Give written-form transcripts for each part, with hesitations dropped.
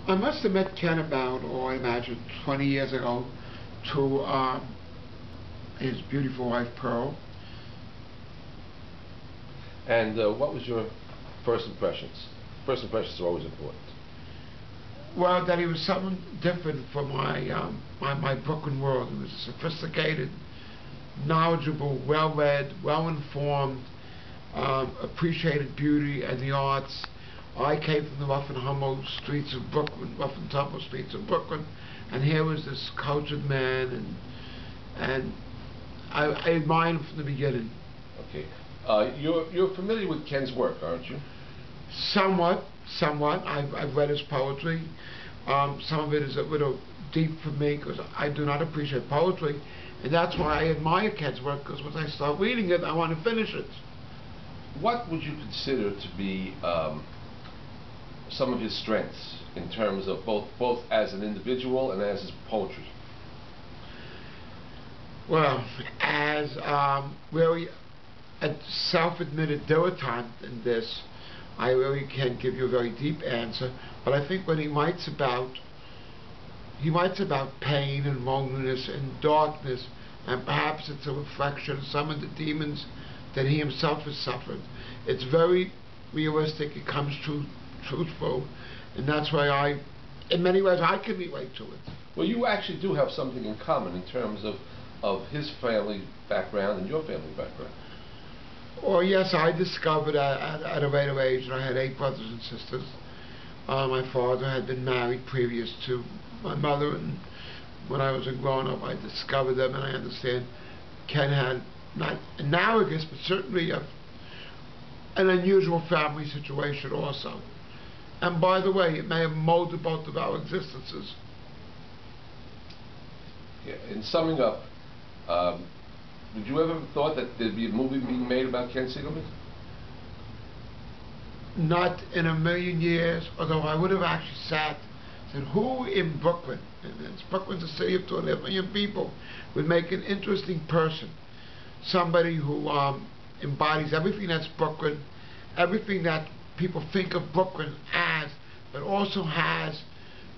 I must have met Ken about, I imagine, 20 years ago to his beautiful wife, Pearl. And what was your first impressions? First impressions are always important. Well, that he was something different from my Brooklyn world. He was a sophisticated, knowledgeable, well-read, well-informed, appreciated beauty and the arts. I came from the rough and tumble streets of Brooklyn, and here was this cultured man, and I admired him from the beginning. Okay, you're familiar with Ken's work, aren't you? Somewhat. I've read his poetry. Some of it is a little deep for me because I do not appreciate poetry, and that's why I admire Ken's work, because when I start reading it, I want to finish it. What would you consider to be some of his strengths in terms of both as an individual and as his poetry? Well, as really a self-admitted dilettante in this, I really can't give you a very deep answer, but I think when he writes about pain and loneliness and darkness, and perhaps it's a reflection of some of the demons that he himself has suffered. It's very realistic, it comes truthful, and that's why in many ways, I can relate to it. Well, you actually do have something in common in terms of his family background and your family background. Well, yes, I discovered at a later age that I had 8 brothers and sisters. My father had been married previous to my mother, and when I was a grown-up, I discovered them, and I understand Ken had not analogous, but certainly an unusual family situation also. And by the way, it may have molded both of our existences. Yeah, in summing up, would you ever have thought that there'd be a movie being made about Ken Siegelman? Not in a million years, although I would have actually said, who in Brooklyn, and Brooklyn's a city of 2.5 million people, would make an interesting person, somebody who embodies everything that's Brooklyn, everything that people think of Brooklyn as, but also has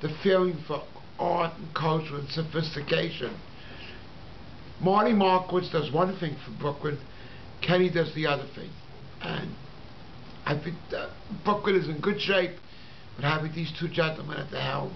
the feeling for art and culture and sophistication. Marty Markowitz does one thing for Brooklyn, Kenny does the other thing. And I think that Brooklyn is in good shape, but having these two gentlemen at the helm